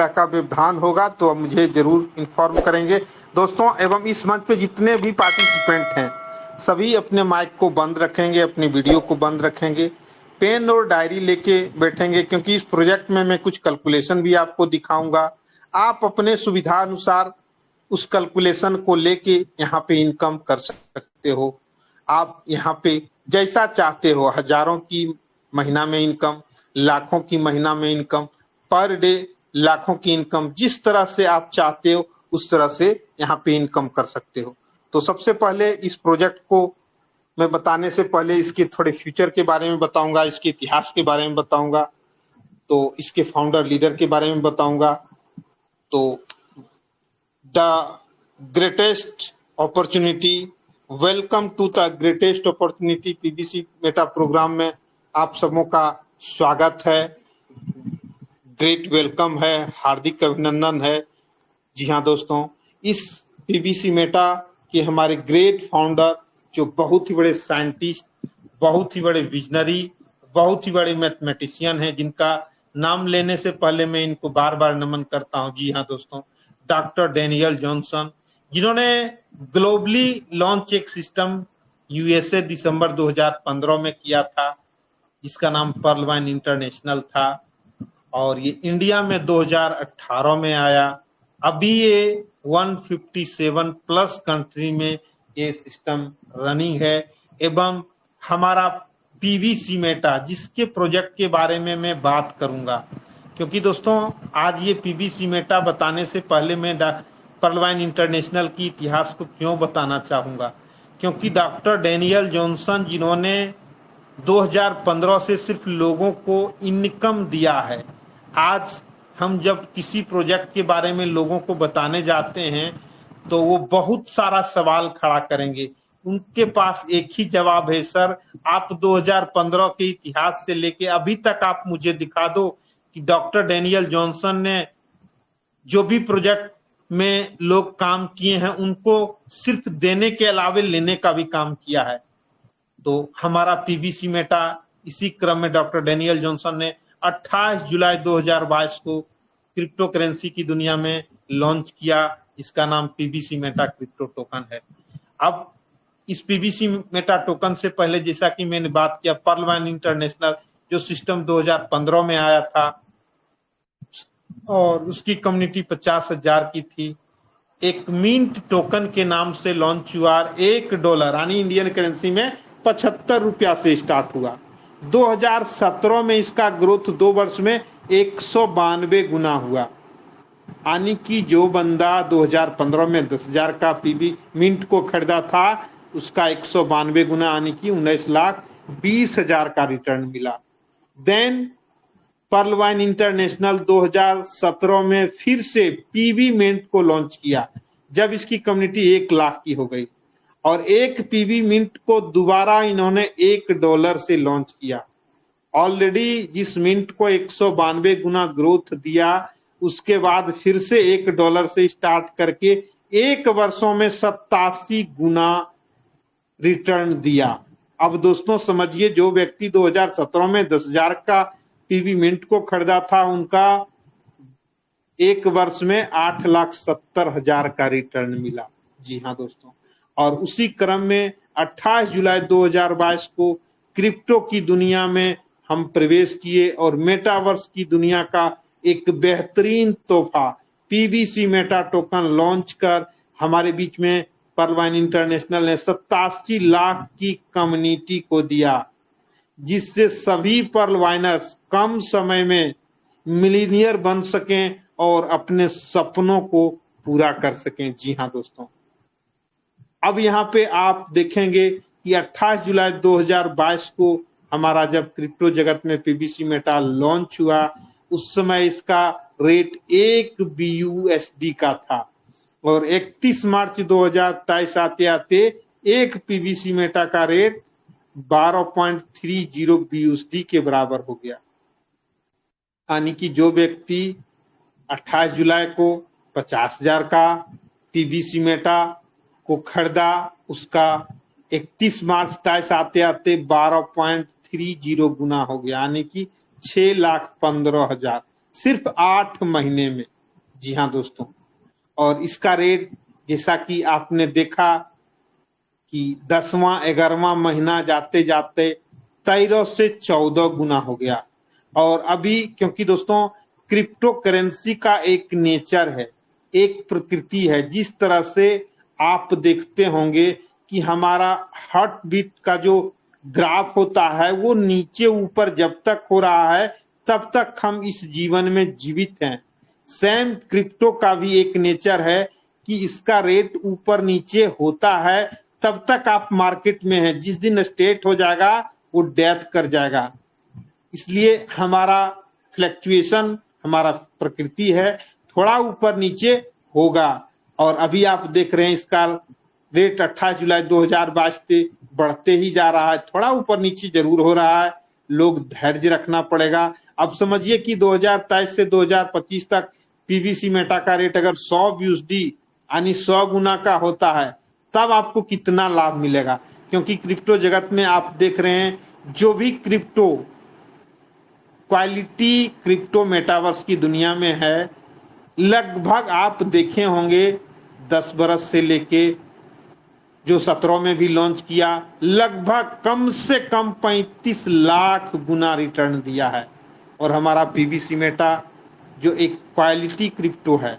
तरह का व्यवधान होगा तो आप मुझे जरूर इन्फॉर्म करेंगे दोस्तों। एवं इस मंच पे जितने भी पार्टिसिपेंट हैं सभी अपने माइक को बंद रखेंगे, अपनी वीडियो को बंद रखेंगे, पेन और डायरी लेके बैठेंगे, क्योंकि इस प्रोजेक्ट में मैं कुछ कैलकुलेशन भी आपको दिखाऊंगा। आप अपने सुविधा अनुसार उस कैलकुलेशन को लेके यहाँ पे इनकम कर सकते हो। आप यहाँ पे जैसा चाहते हो, हजारों की महीना में इनकम, लाखों की महीना में इनकम, पर डे लाखों की इनकम, जिस तरह से आप चाहते हो उस तरह से यहाँ पे इनकम कर सकते हो। तो सबसे पहले इस प्रोजेक्ट को मैं बताने से पहले इसके थोड़े फ्यूचर के बारे में बताऊंगा, इसके इतिहास के बारे में बताऊंगा, तो इसके फाउंडर लीडर के बारे में बताऊंगा। तो the greatest opportunity, welcome to the greatest opportunity PBC meta program में आप सबों का स्वागत है, ग्रेट वेलकम है, हार्दिक अभिनंदन है। जी हाँ दोस्तों, इस पीबीसी मेटा के हमारे ग्रेट फाउंडर, जो बहुत ही बड़े साइंटिस्ट, बहुत ही बड़े विजनरी, बहुत ही बड़े मैथमेटिशियन हैं, जिनका नाम लेने से पहले मैं इनको बार बार नमन करता हूं। जी हाँ दोस्तों, डॉक्टर डैनियल जॉनसन, जिन्होंने ग्लोबली लॉन्च एक सिस्टम यूएसए दिसंबर 2015 में किया था, जिसका नाम पर्ल वाइन इंटरनेशनल था, और ये इंडिया में 2018 में आया। अभी ये 157 प्लस कंट्री में ये सिस्टम रनिंग है। एवं हमारा पीबीसी मेटा, जिसके प्रोजेक्ट के बारे में मैं बात करूंगा, क्योंकि दोस्तों आज ये पीबीसी मेटा बताने से पहले मैं पर्ल वाइन इंटरनेशनल की इतिहास को क्यों बताना चाहूंगा, क्योंकि डॉक्टर डैनियल जॉनसन, जिन्होंने 2015 से सिर्फ लोगों को इनकम दिया है, आज हम जब किसी प्रोजेक्ट के बारे में लोगों को बताने जाते हैं तो वो बहुत सारा सवाल खड़ा करेंगे। उनके पास एक ही जवाब है, सर आप 2015 के इतिहास से लेके अभी तक आप मुझे दिखा दो कि डॉक्टर डैनियल जॉनसन ने जो भी प्रोजेक्ट में लोग काम किए हैं उनको सिर्फ देने के अलावे लेने का भी काम किया है। तो हमारा पीबीसी मेटा इसी क्रम में डॉक्टर डैनियल जॉनसन ने 28 जुलाई 2022 को क्रिप्टो करेंसी की दुनिया में लॉन्च किया, जिसका नाम पीबीसी मेटा क्रिप्टो टोकन है। अब इस पीबीसी मेटा टोकन से पहले, जैसा कि मैंने बात किया, पर्ल वाइन इंटरनेशनल जो सिस्टम 2015 में आया था और उसकी कम्युनिटी 50,000 की थी, एक मिंट टोकन के नाम से लॉन्च हुआ। $1 यानी इंडियन करेंसी में 75 रुपया से स्टार्ट हुआ। 2017 में इसका ग्रोथ 2 वर्ष में 192 गुना हुआ, यानी कि जो बंदा 2015 में 10,000 का पीबी मिंट को खरीदा था, उसका 192 गुना यानी कि 19,20,000 का रिटर्न मिला। देन पर्ल वाइन इंटरनेशनल 2017 में फिर से पीबी मिंट को लॉन्च किया, जब इसकी कम्युनिटी 1 लाख की हो गई, और एक पीबी मिंट को दोबारा इन्होंने $1 से लॉन्च किया। ऑलरेडी जिस मिंट को 192 गुना ग्रोथ दिया, उसके बाद फिर से $1 से स्टार्ट करके 1 वर्षों में 87 गुना रिटर्न दिया। अब दोस्तों समझिए, जो व्यक्ति 2017 में 10,000 का पीबी मिंट को खरीदा था, उनका 1 वर्ष में 8,70,000 का रिटर्न मिला। जी हाँ दोस्तों, और उसी क्रम में 28 जुलाई 2022 को क्रिप्टो की दुनिया में हम प्रवेश किए और मेटावर्स की दुनिया का एक बेहतरीन तोहफा पीबीसी मेटा टोकन लॉन्च कर हमारे बीच में पर्ल वाइन इंटरनेशनल ने 87 लाख की कम्युनिटी को दिया, जिससे सभी पर्ल वाइनर्स कम समय में मिलीनियर बन सकें और अपने सपनों को पूरा कर सकें। जी हाँ दोस्तों, अब यहाँ पे आप देखेंगे कि 28 जुलाई 2022 को हमारा जब क्रिप्टो जगत में पीबीसी मेटा लॉन्च हुआ, उस समय इसका रेट 1 BUSD का था, और 31 मार्च 2023 आते आते एक पीबीसी मेटा का रेट 12.30 BUSD के बराबर हो गया। यानी कि जो व्यक्ति 28 जुलाई को 50,000 का पीबीसी मेटा को खरीदा, उसका 31 मार्च 23 आते आते 12.30 गुना हो गया, यानी कि 6,15,000 सिर्फ 8 महीने में। जी हाँ दोस्तों, और इसका रेट जैसा कि आपने देखा कि 10वां 11वां महीना जाते जाते 13 से 14 गुना हो गया। और अभी क्योंकि दोस्तों क्रिप्टो करेंसी का एक नेचर है, एक प्रकृति है, जिस तरह से आप देखते होंगे कि हमारा हार्ट बीट का जो ग्राफ होता है वो नीचे ऊपर जब तक हो रहा है तब तक हम इस जीवन में जीवित हैं। सेम क्रिप्टो का भी एक नेचर है कि इसका रेट ऊपर नीचे होता है तब तक आप मार्केट में हैं, जिस दिन स्टेट हो जाएगा वो डेथ कर जाएगा। इसलिए हमारा फ्लक्चुएशन, हमारा प्रकृति है, थोड़ा ऊपर नीचे होगा। और अभी आप देख रहे हैं इसका रेट 28 जुलाई 2022 से बढ़ते ही जा रहा है, थोड़ा ऊपर नीचे जरूर हो रहा है, लोग धैर्य रखना पड़ेगा। अब समझिए कि 2023 से 2025 तक पीवीसी मेटा का रेट अगर 100 यूएसडी यानी 100 गुना का होता है तब आपको कितना लाभ मिलेगा। क्योंकि क्रिप्टो जगत में आप देख रहे हैं जो भी क्रिप्टो क्वालिटी क्रिप्टो मेटावर्स की दुनिया में है, लगभग आप देखे होंगे 10 बरस से लेके जो 17 में भी लॉन्च किया, लगभग कम से कम 35 लाख गुना रिटर्न दिया है। और हमारा पीवीसी मेटा जो एक क्वालिटी क्रिप्टो है,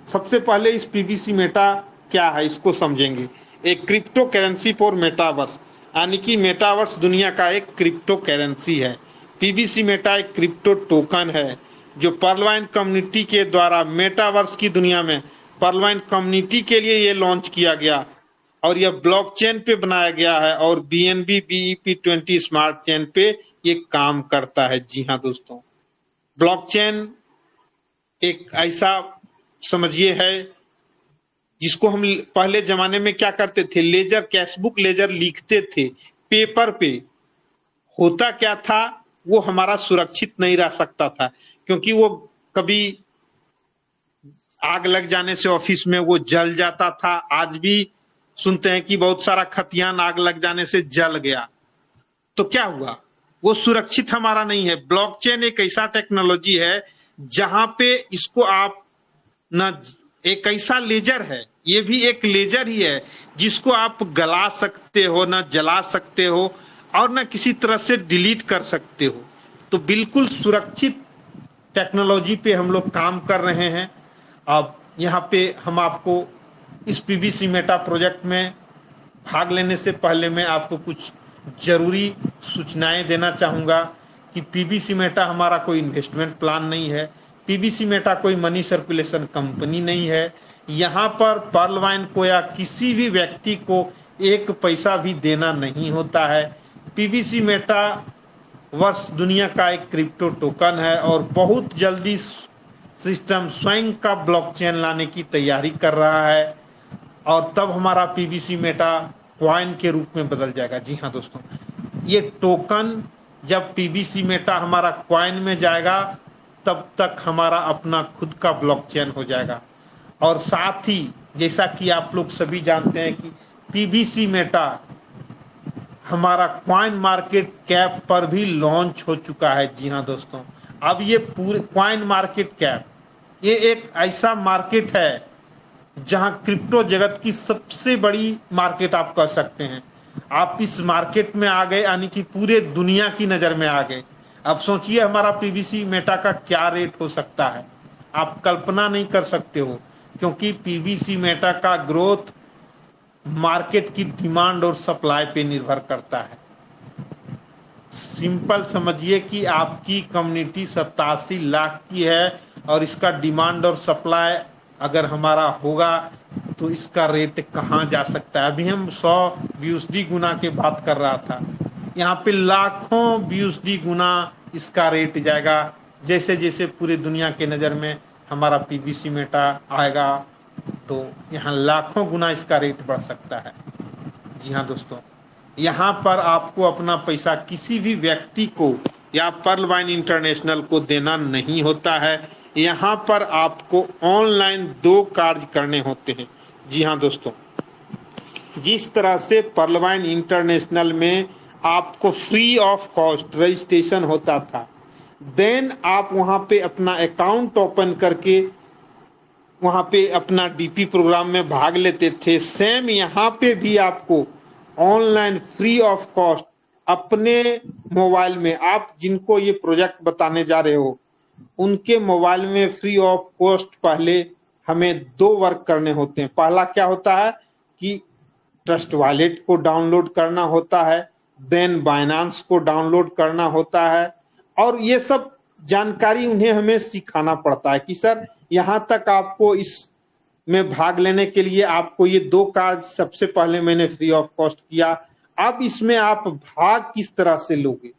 सबसे पहले इस पीवीसी मेटा क्या है इसको समझेंगे। एक क्रिप्टो करेंसी फॉर मेटावर्स, यानी कि मेटावर्स दुनिया का एक क्रिप्टो करेंसी है। पीवीसी मेटा एक क्रिप्टो टोकन है जो पर्लवाइन कम्युनिटी के द्वारा मेटावर्स की दुनिया में पर्लवाइन कम्युनिटी के लिए ये लॉन्च किया गया और यह ब्लॉकचेन पे बनाया गया है और BNB BEP20 स्मार्ट चेन पे ये काम करता है। जी हाँ दोस्तों, ब्लॉकचेन एक ऐसा समझिए है जिसको हम पहले जमाने में क्या करते थे, लेजर कैशबुक लेजर लिखते थे पेपर पे। होता क्या था, वो हमारा सुरक्षित नहीं रह सकता था क्योंकि वो कभी आग लग जाने से ऑफिस में वो जल जाता था। आज भी सुनते हैं कि बहुत सारा खतियान आग लग जाने से जल गया, तो क्या हुआ, वो सुरक्षित हमारा नहीं है। ब्लॉकचेन एक ऐसा टेक्नोलॉजी है जहां पे इसको आप न, एक ऐसा लेजर है, ये भी एक लेजर ही है जिसको आप गला सकते हो, न जला सकते हो और न किसी तरह से डिलीट कर सकते हो। तो बिल्कुल सुरक्षित टेक्नोलॉजी पे हम लोग काम कर रहे हैं। अब यहाँ पे हम आपको इस पीवीसी मेटा प्रोजेक्ट में भाग लेने से पहले मैं आपको कुछ जरूरी सूचनाएं देना चाहूँगा कि पीवीसी मेटा हमारा कोई इन्वेस्टमेंट प्लान नहीं है, पीवीसी मेटा कोई मनी सर्कुलेशन कंपनी नहीं है। यहाँ पर पर्लवाइन को या किसी भी व्यक्ति को एक पैसा भी देना नहीं होता है। पीवीसी मेटा वर्ष दुनिया का एक क्रिप्टो टोकन है और बहुत जल्दी सिस्टम स्वयं का ब्लॉकचेन लाने की तैयारी कर रहा है और तब हमारा पीवीसी मेटा कॉइन के रूप में बदल जाएगा। जी हाँ दोस्तों, ये टोकन जब पीवीसी मेटा हमारा कॉइन में जाएगा तब तक हमारा अपना खुद का ब्लॉकचेन हो जाएगा। और साथ ही जैसा कि आप लोग सभी जानते हैं कि पीवीसी मेटा हमारा कॉइन मार्केट कैप पर भी लॉन्च हो चुका है। जी हाँ दोस्तों, अब ये पूरे कॉइन मार्केट कैप ये एक ऐसा मार्केट है जहां क्रिप्टो जगत की सबसे बड़ी मार्केट आप कह सकते हैं। आप इस मार्केट में आ गए यानी कि पूरे दुनिया की नजर में आ गए। अब सोचिए हमारा पीवीसी मेटा का क्या रेट हो सकता है, आप कल्पना नहीं कर सकते हो, क्योंकि पीवीसी मेटा का ग्रोथ मार्केट की डिमांड और सप्लाई पे निर्भर करता है। सिंपल समझिए कि आपकी कम्युनिटी 87 लाख की है और इसका डिमांड और सप्लाई अगर हमारा होगा तो इसका रेट कहाँ जा सकता है। अभी हम 100 यूएसडी गुना की बात कर रहा था, यहाँ पे लाखों यूएसडी गुना इसका रेट जाएगा। जैसे जैसे पूरी दुनिया के नज़र में हमारा पीवीसी मेटा आएगा तो यहाँ लाखों गुना इसका रेट बढ़ सकता है। जी हाँ दोस्तों, यहाँ पर आपको अपना पैसा किसी भी व्यक्ति को या पर्लवाइन इंटरनेशनल को देना नहीं होता है। यहाँ पर आपको ऑनलाइन 2 कार्य करने होते हैं। जी हाँ दोस्तों, जिस तरह से पर्लवाइन इंटरनेशनल में आपको फ्री ऑफ कॉस्ट रजिस्ट्रेशन होता था, देन आप वहाँ पे अपना अकाउंट ओपन करके वहाँ पे अपना डीपी प्रोग्राम में भाग लेते थे। सेम यहाँ पे भी आपको ऑनलाइन फ्री ऑफ कॉस्ट अपने मोबाइल में, आप जिनको ये प्रोजेक्ट बताने जा रहे हो उनके मोबाइल में फ्री ऑफ कॉस्ट पहले हमें 2 वर्क करने होते हैं। पहला क्या होता है कि ट्रस्ट वॉलेट को डाउनलोड करना होता है, देन बाइनेंस को डाउनलोड करना होता है, और ये सब जानकारी उन्हें हमें सिखाना पड़ता है कि सर यहाँ तक आपको इस में भाग लेने के लिए आपको ये 2 कार्य सबसे पहले मैंने फ्री ऑफ कॉस्ट किया। अब इसमें आप भाग किस तरह से लोगे?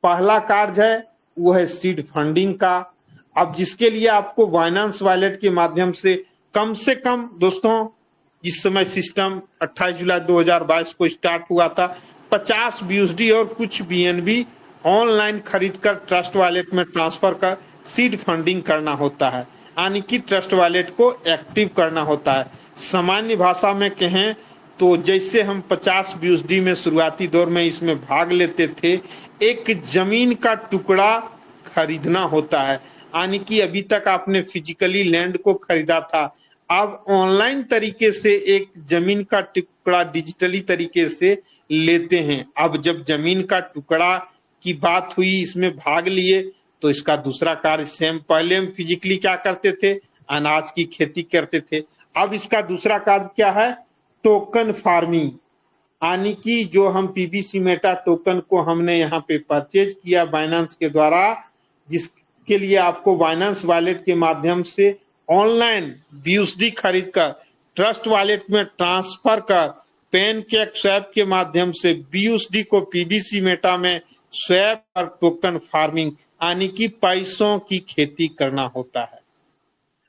पहला कार्य है वो है सीड फंडिंग का। अब जिसके लिए आपको बाइनेंस वॉलेट के माध्यम से कम दोस्तों, इस समय सिस्टम 28 जुलाई 2022 को स्टार्ट हुआ था, 50 BUSD और कुछ BNB ऑनलाइन खरीदकर ट्रस्ट वॉलेट में ट्रांसफर कर सीड फंडिंग करना होता है, यानी कि ट्रस्ट वॉलेट को एक्टिव करना होता है। सामान्य भाषा में कहें तो जैसे हम 50 BUSD में शुरुआती दौर में इसमें भाग लेते थे, एक जमीन का टुकड़ा खरीदना होता है, यानी कि अभी तक आपने फिजिकली लैंड को खरीदा था, अब ऑनलाइन तरीके से एक जमीन का टुकड़ा डिजिटली तरीके से लेते हैं। अब जब जमीन का टुकड़ा की बात हुई, इसमें भाग लिए, तो इसका दूसरा कार्य सेम, पहले हम फिजिकली क्या करते थे, अनाज की खेती करते थे, अब इसका दूसरा कार्य क्या है, टोकन फार्मिंग, यानी कि जो हम पीबीसी मेटा टोकन को हमने यहाँ पे परचेज किया बाइनेंस के द्वारा, जिसके लिए आपको बाइनेंस वॉलेट के माध्यम से ऑनलाइन BUSD खरीद कर ट्रस्ट वॉलेट में ट्रांसफर कर पेनकेक स्वैप के माध्यम से BUSD को पीबीसी मेटा में स्वैप और टोकन फार्मिंग, यानी कि पैसों की खेती करना होता है।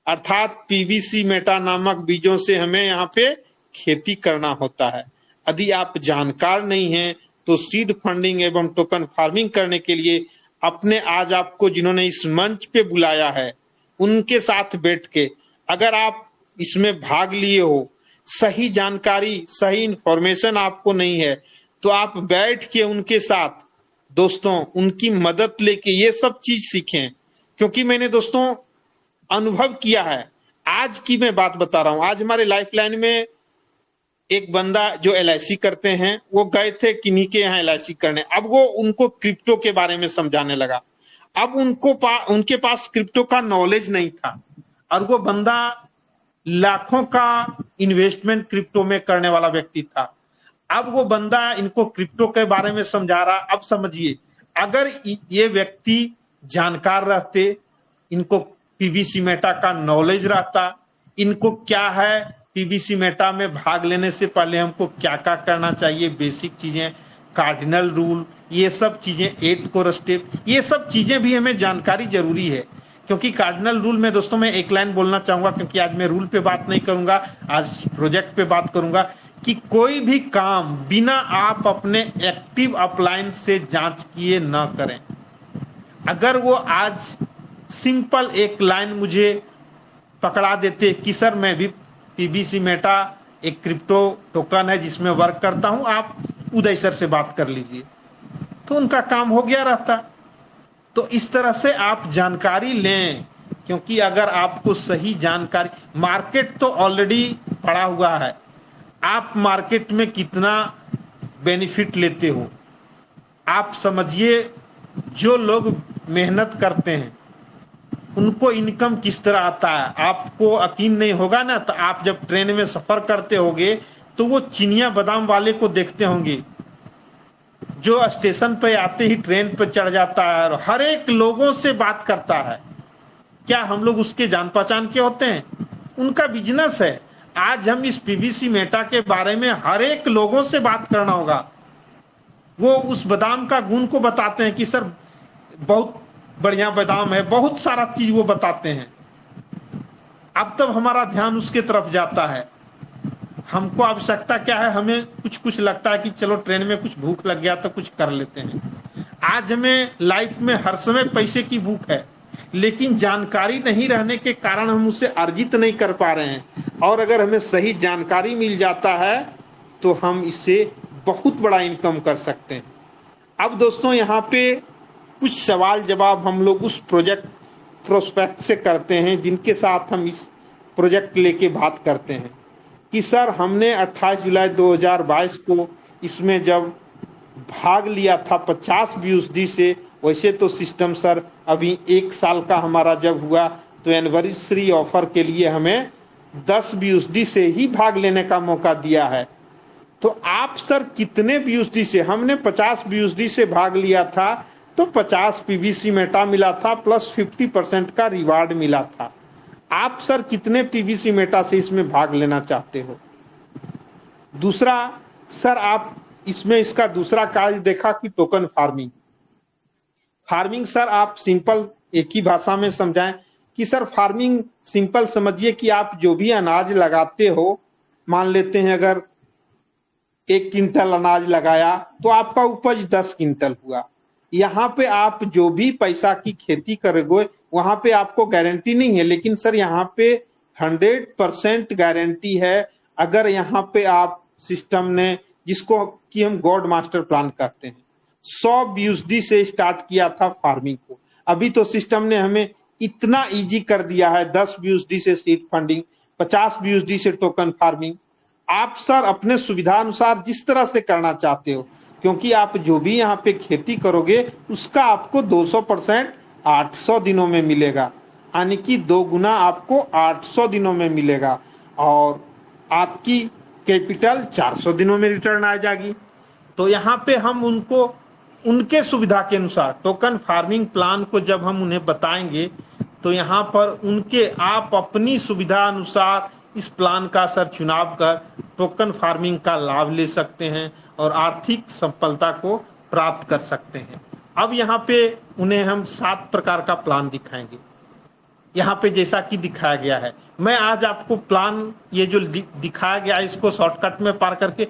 अर्थात पीबीसी मेटा नामक बीजों से हमें यहाँ पे खेती करना होता है। यदि आप जानकार नहीं हैं तो सीड फंडिंग एवं टोकन फार्मिंग करने के लिए अपने, आज आपको जिन्होंने इस मंच पे बुलाया है उनके साथ बैठ के, अगर आप इसमें भाग लिए हो, सही जानकारी सही इंफॉर्मेशन आपको नहीं है, तो आप बैठ के उनके साथ दोस्तों उनकी मदद लेके ये सब चीज सीखें। क्योंकि मैंने दोस्तों अनुभव किया है, आज की मैं बात बता रहा हूं। आज हमारे लाइफलाइन में एक बंदा जो LIC करते हैं, वो गए थे किन्हीं के यहाँ LIC करने, अब वो उनको क्रिप्टो के बारे में समझाने लगा। अब उनके पास क्रिप्टो का नॉलेज नहीं था, और वो बंदा लाखों का इन्वेस्टमेंट क्रिप्टो में करने वाला व्यक्ति था। अब वो बंदा इनको क्रिप्टो के बारे में समझा रहा। अब समझिए, अगर ये व्यक्ति जानकार रहते, इनको पीबीसी मेटा का नॉलेज रहता, इनको क्या है पीबीसी मेटा में भाग लेने से पहले हमको क्या क्या करना चाहिए, बेसिक चीजें, कार्डिनल रूल, ये सब चीजें, 8 कोर स्टेप, ये सब चीजें भी हमें जानकारी जरूरी है। क्योंकि कार्डिनल रूल में दोस्तों मैं एक लाइन बोलना चाहूंगा, क्योंकि आज मैं रूल पे बात नहीं करूंगा, आज प्रोजेक्ट पे बात करूंगा, कि कोई भी काम बिना आप अपने एक्टिव अपलाइन से जांच किए ना करें। अगर वो आज सिंपल एक लाइन मुझे पकड़ा देते कि सर मैं भी पीबीसी मेटा एक क्रिप्टो टोकन है जिसमें वर्क करता हूं, आप उदय सर से बात कर लीजिए, तो उनका काम हो गया रहता। तो इस तरह से आप जानकारी लें, क्योंकि अगर आपको सही जानकारी, मार्केट तो ऑलरेडी पड़ा हुआ है, आप मार्केट में कितना बेनिफिट लेते हो आप समझिए। जो लोग मेहनत करते हैं उनको इनकम किस तरह आता है आपको यकीन नहीं होगा ना। तो आप जब ट्रेन में सफर करते होंगे तो वो चिनिया बादाम वाले को देखते होंगे जो स्टेशन पे आते ही ट्रेन पे चढ़ जाता है और हर एक लोगों से बात करता है। क्या हम लोग उसके जान पहचान के होते हैं? उनका बिजनेस है। आज हम इस पीबीसी मेटा के बारे में हर एक लोगों से बात करना होगा। वो उस बादाम का गुण को बताते हैं कि सर बहुत बढ़िया बादाम है, बहुत सारा चीज वो बताते हैं। अब तब हमारा ध्यान उसके तरफ जाता है। हमको आवश्यकता क्या है, हमें कुछ कुछ लगता है कि चलो ट्रेन में कुछ भूख लग गया तो कुछ कर लेते हैं। आज हमें लाइफ में हर समय पैसे की भूख है, लेकिन जानकारी नहीं रहने के कारण हम उसे अर्जित नहीं कर पा रहे हैं। और अगर हमें सही जानकारी मिल जाता है तो हम इससे बहुत बड़ा इनकम कर सकते हैं। अब दोस्तों यहाँ पे कुछ सवाल जवाब हम लोग उस प्रोजेक्ट प्रोस्पेक्ट से करते हैं जिनके साथ हम इस प्रोजेक्ट लेके बात करते हैं कि सर हमने 28 जुलाई 2022 को इसमें जब भाग लिया था 50% से, वैसे तो सिस्टम सर अभी 1 साल का हमारा जब हुआ तो एनिवर्सरी ऑफर के लिए हमें 10% से ही भाग लेने का मौका दिया है। तो आप सर कितने बीयूएसडी से? हमने 50% से भाग लिया था तो 50 पीवीसी मेटा मिला था प्लस 50% का रिवार्ड मिला था। आप सर कितने पीवीसी मेटा से इसमें भाग लेना चाहते हो? दूसरा सर आप इसमें इसका दूसरा कार्य देखा कि टोकन फार्मिंग। फार्मिंग सर आप सिंपल एक ही भाषा में समझाएं कि सर फार्मिंग सिंपल समझिए कि आप जो भी अनाज लगाते हो, मान लेते हैं अगर 1 क्विंटल अनाज लगाया तो आपका उपज 10 क्विंटल हुआ। यहाँ पे आप जो भी पैसा की खेती करोगे वहां पे आपको गारंटी नहीं है, लेकिन सर यहाँ पे 100% गारंटी है। अगर यहाँ पे आप सिस्टम ने, जिसको कि हम गॉड मास्टर प्लान कहते हैं, 100 बीयूएसडी से स्टार्ट किया था फार्मिंग को, अभी तो सिस्टम ने हमें इतना इजी कर दिया है 10 बीयूएसडी से सीड फंडिंग, 50 बीयूएसडी से टोकन फार्मिंग। आप सर अपने सुविधा अनुसार जिस तरह से करना चाहते हो, क्योंकि आप जो भी यहाँ पे खेती करोगे उसका आपको 200% 800 दिनों में मिलेगा, यानी कि 2 गुना आपको 800 दिनों में मिलेगा और आपकी कैपिटल 400 दिनों में रिटर्न आ जाएगी। तो यहाँ पे हम उनको उनके सुविधा के अनुसार टोकन फार्मिंग प्लान को जब हम उन्हें बताएंगे तो यहाँ पर उनके आप अपनी सुविधा अनुसार इस प्लान का सर चुनाव कर टोकन फार्मिंग का लाभ ले सकते हैं और आर्थिक सफलता को प्राप्त कर सकते हैं। अब यहाँ पे उन्हें हम 7 प्रकार का प्लान दिखाएंगे। यहाँ पे जैसा कि दिखाया गया है, मैं आज आपको प्लान ये जो दिखाया गया है इसको शॉर्टकट में पार करके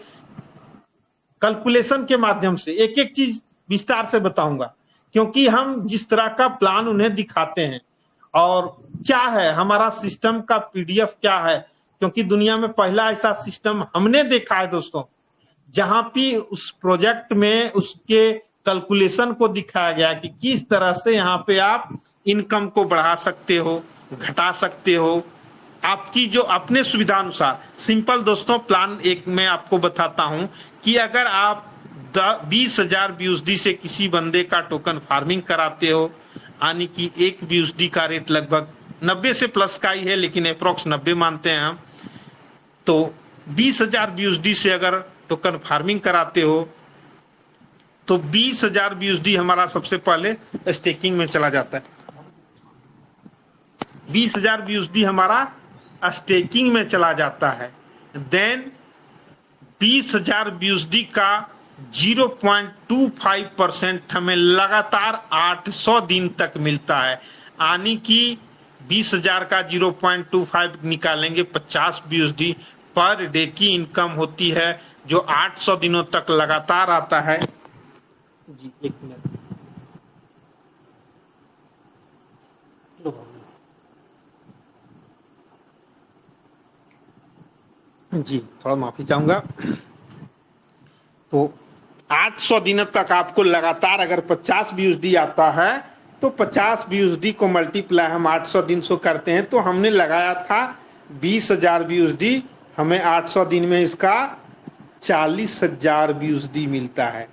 कैलकुलेशन के माध्यम से एक एक चीज विस्तार से बताऊंगा, क्योंकि हम जिस तरह का प्लान उन्हें दिखाते हैं और क्या है हमारा सिस्टम का पीडीएफ क्या है, क्योंकि दुनिया में पहला ऐसा सिस्टम हमने देखा है दोस्तों जहां पे उस प्रोजेक्ट में उसके कैलकुलेशन को दिखाया गया कि किस तरह से यहाँ पे आप इनकम को बढ़ा सकते हो, घटा सकते हो, आपकी जो अपने सुविधा अनुसार। सिंपल दोस्तों प्लान एक मैं आपको बताता हूं कि अगर आप 20,000 बीयूएसडी से किसी बंदे का टोकन फार्मिंग कराते हो, यानी कि 1 बीयूएसडी का रेट लगभग 90 से प्लस का ही है, लेकिन अप्रोक्स 90 मानते हैं हम, तो 20,000 बीयूएसडी से अगर टोकन फार्मिंग कराते हो तो 20,000 बीयूएसडी हमारा सबसे पहले स्टेकिंग में चला जाता है। 20,000 बीयूएसडी हमारा स्टेकिंग में चला जाता है। देन 20,000 बीयूएसडी का 0.25% हमें लगातार 800 दिन तक मिलता है, यानी कि 20,000 का 0.25 निकालेंगे 50 बीयूएसडी पर डे की इनकम होती है, जो 800 दिनों तक लगातार आता है। जी 1 मिनट जी, थोड़ा माफी चाहूंगा। तो 800 दिनों तक आपको लगातार अगर 50 बीयूएसडी आता है तो 50 बीयूएसडी को मल्टीप्लाई हम 800 दिन से करते हैं, तो हमने लगाया था 20,000 बीयूएसडी, हमें 800 दिन में इसका 40,000 बीयूएसडी मिलता है,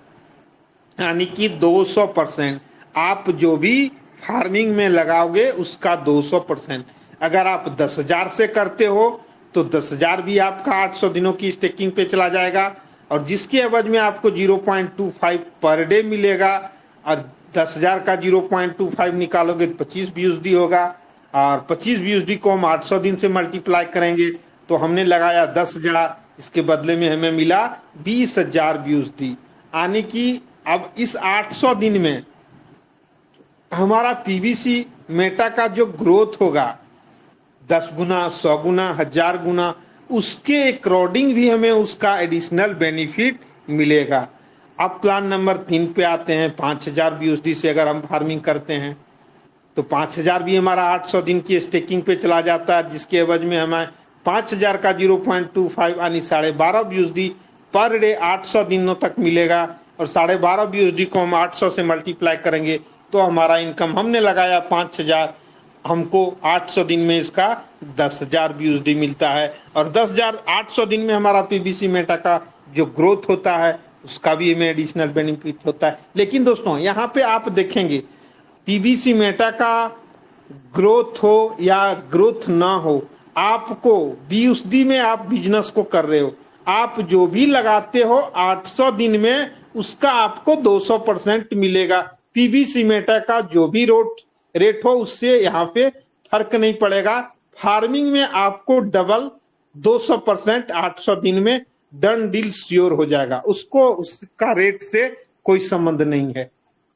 यानी कि 200%। आप जो भी फार्मिंग में लगाओगे उसका 200%। अगर आप 10,000 से करते हो तो 10,000 भी आपका 800 दिनों की स्टेकिंग पे चला जाएगा और जिसके एवज में आपको 0.25 पर डे मिलेगा, और 10,000 का 0.25 निकालोगे तो 25 बीयूएसडी होगा, और 25 बीयूएसडी को हम 800 दिन से मल्टीप्लाई करेंगे तो हमने लगाया 10,000, इसके बदले में हमें मिला 20,000 बीयूएसडी, यानी कि अब इस 800 दिन में हमारा पीवीसी मेटा का जो ग्रोथ होगा 10 गुना, 100 गुना, 1000 गुना, उसके अकॉर्डिंग भी हमें उसका एडिशनल बेनिफिट मिलेगा। अब प्लान नंबर 3 पे आते हैं। 5,000 बीयूएसडी से अगर हम फार्मिंग करते हैं तो 5,000 भी हमारा 800 दिन की स्टेकिंग पे चला जाता है, जिसके एवज में हमें 5,000 का 0.25 यानी 12.5 बीयूएसडी पर डे 800 दिनों तक मिलेगा, और 12.5 बीयूएसडी को हम 800 से मल्टीप्लाई करेंगे तो हमारा इनकम हमने लगाया 5,000, हमको 800 दिन में इसका 10,000 BUSD मिलता है और 10,800 दिन में हमारा पीवीसी मेटा का जो ग्रोथ होता है उसका भी हमें एडिशनल बेनिफिट होता है। लेकिन दोस्तों यहाँ पे आप देखेंगे पीवीसी मेटा का ग्रोथ हो या ग्रोथ ना हो, आपको BUSD में आप बिजनेस को कर रहे हो, आप जो भी लगाते हो 800 दिन में उसका आपको 200% मिलेगा। पीवीसी मेटा का जो भी रेट हो उससे यहाँ पे फर्क नहीं पड़ेगा। फार्मिंग में आपको डबल 200% 800 दिन में डन डील श्योर हो जाएगा। उसका रेट से कोई संबंध नहीं है।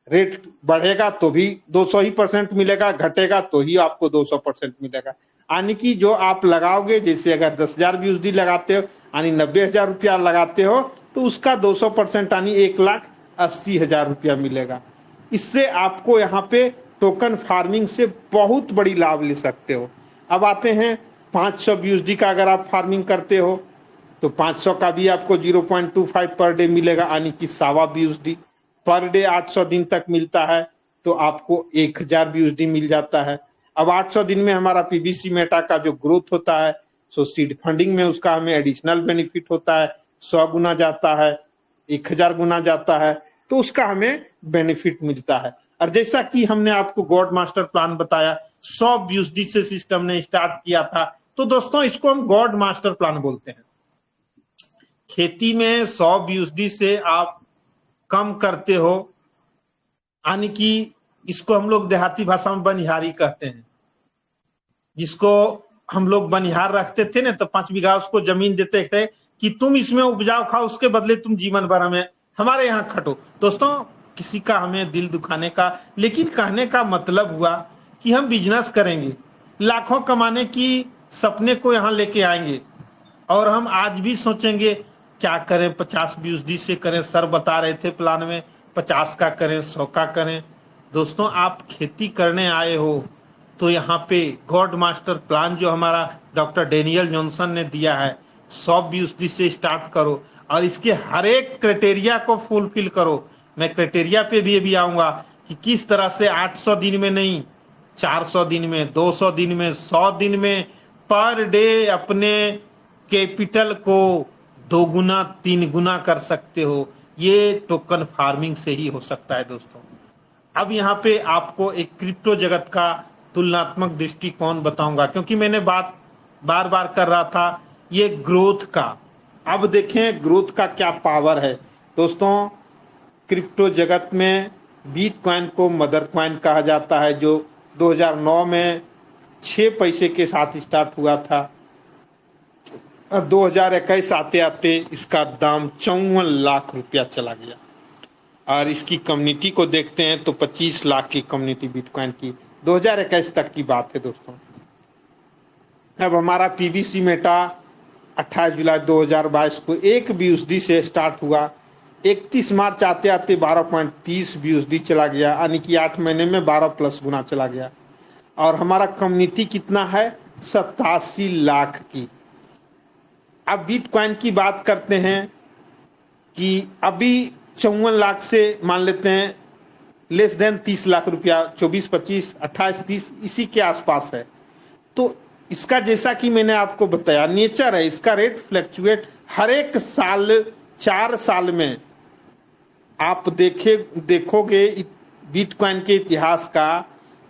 रेट बढ़ेगा तो भी 200 ही % मिलेगा, घटेगा तो ही आपको 200% मिलेगा। यानी कि जो आप लगाओगे, जैसे अगर 10,000 BUSD लगाते हो यानी 90,000 रुपया लगाते हो तो उसका 200% यानी 1,80,000 रुपया मिलेगा। इससे आपको यहाँ पे टोकन फार्मिंग से बहुत बड़ी लाभ ले सकते हो। अब आते हैं 500 BUSD का अगर आप फार्मिंग करते हो तो 500 का भी आपको 0.25 पर डे मिलेगा, यानी कि 1.25 BUSD पर डे 800 दिन तक मिलता है तो आपको 1,000 BUSD मिल जाता है। अब 800 दिन में हमारा पीवीसी मेटा का जो ग्रोथ होता है सो सीड फंडिंग में उसका हमें एडिशनल बेनिफिट होता है, 100 गुना जाता है, 1,000 गुना जाता है, तो उसका हमें बेनिफिट मिलता है। और जैसा कि हमने आपको गॉड मास्टर प्लान बताया 100 BUSD से सिस्टम ने स्टार्ट किया था, तो दोस्तों इसको हम गॉड मास्टर प्लान बोलते हैं। खेती में 100 BUSD से आप कम करते हो, यानी कि इसको हम लोग देहाती भाषा में बनिहारी कहते हैं। जिसको हम लोग बनिहार रखते थे ना, तो 5 बीघा उसको जमीन देते थे कि तुम इसमें उपजाओ खाओ, उसके बदले तुम जीवन भर हमारे यहाँ खटो। दोस्तों किसी का हमें दिल दुखाने का, लेकिन कहने का मतलब हुआ कि हम बिजनेस करेंगे, लाखों कमाने की सपने को यहाँ लेके आएंगे और हम आज भी सोचेंगे क्या करें, 50 BUSD से करें। सर बता रहे थे प्लान में 50 का करें, 100 का करें। दोस्तों आप खेती करने आए हो तो यहाँ पे गॉड मास्टर प्लान जो हमारा डॉक्टर डेनियल जॉनसन ने दिया है 100 BUSD से स्टार्ट करो और इसके हर एक क्राइटेरिया को फुलफिल करो। मैं क्राइटेरिया पे भी आऊंगा कि किस तरह से 800 दिन में नहीं, 400 दिन में, 200 दिन में, 100 दिन में पर डे अपने कैपिटल को 2 गुना 3 गुना कर सकते हो। ये टोकन फार्मिंग से ही हो सकता है दोस्तों। अब यहाँ पे आपको एक क्रिप्टो जगत का तुलनात्मक दृष्टिकोण बताऊंगा, क्योंकि मैंने बात बार बार कर रहा था ये ग्रोथ का। अब देखें ग्रोथ का क्या पावर है दोस्तों। क्रिप्टो जगत में बिटकॉइन को मदर कॉइन कहा जाता है, जो 2009 में 6 पैसे के साथ स्टार्ट हुआ था और 2021 आते आते इसका दाम 54 लाख रुपया चला गया। और इसकी कम्युनिटी को देखते हैं तो 25 लाख की कम्युनिटी बिटकॉइन की 2021 तक की बात है दोस्तों। अब हमारा पीवीसी मेटा 28 जुलाई 2022 को 1 BUSD से स्टार्ट हुआ, 31 मार्च आते आते 12.30 BUSD चला गया, यानी कि 8 महीने में 12+ गुना चला गया। और हमारा कम्युनिटी कितना है, 87 लाख की। अब बिटकॉइन की बात करते हैं कि अभी 54 लाख से मान लेते हैं लेस देन 30 लाख रुपया, 24, 25, 28, 30 इसी के आसपास है। तो इसका जैसा कि मैंने आपको बताया नेचर है, इसका रेट फ्लक्चुएट हर एक साल 4 साल में। आप देखोगे बिटकॉइन के इतिहास का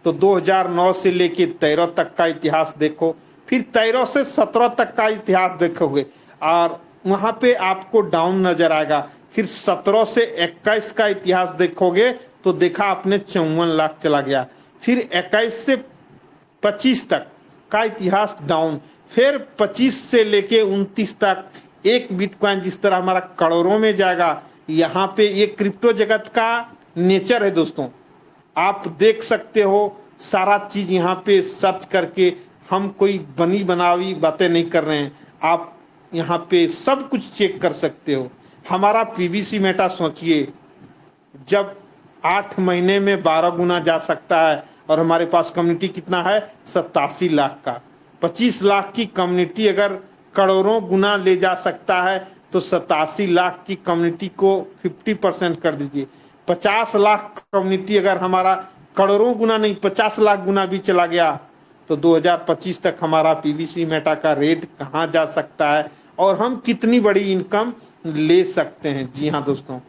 तो 2009 से लेके 13 तक का इतिहास देखो, फिर 13 से 17 तक का इतिहास देखोगे और वहां पे आपको डाउन नजर आएगा। फिर 17 से 21 का इतिहास देखोगे तो देखा आपने 54 लाख चला गया। फिर 21 से 25 तक का इतिहास डाउन, फिर 25 से लेके 29 तक एक बिटकॉइन जिस तरह हमारा करोड़ों में जाएगा। यहाँ पे ये क्रिप्टो जगत का नेचर है दोस्तों। आप देख सकते हो सारा चीज यहाँ पे सर्च करके, हम कोई बनी बनावी बातें नहीं कर रहे हैं, आप यहाँ पे सब कुछ चेक कर सकते हो। हमारा पीवीसी मेटा सोचिए जब 8 महीने में 12 गुना जा सकता है और हमारे पास कम्युनिटी कितना है 87 लाख का। 25 लाख की कम्युनिटी अगर करोड़ों गुना ले जा सकता है तो 87 लाख की कम्युनिटी को 50% कर दीजिए। 50 लाख कम्युनिटी अगर हमारा करोड़ों गुना नहीं 50 लाख गुना भी चला गया तो 2025 तक हमारा पीवीसी मेटा का रेट कहाँ जा सकता है और हम कितनी बड़ी इनकम ले सकते हैं। जी हाँ दोस्तों,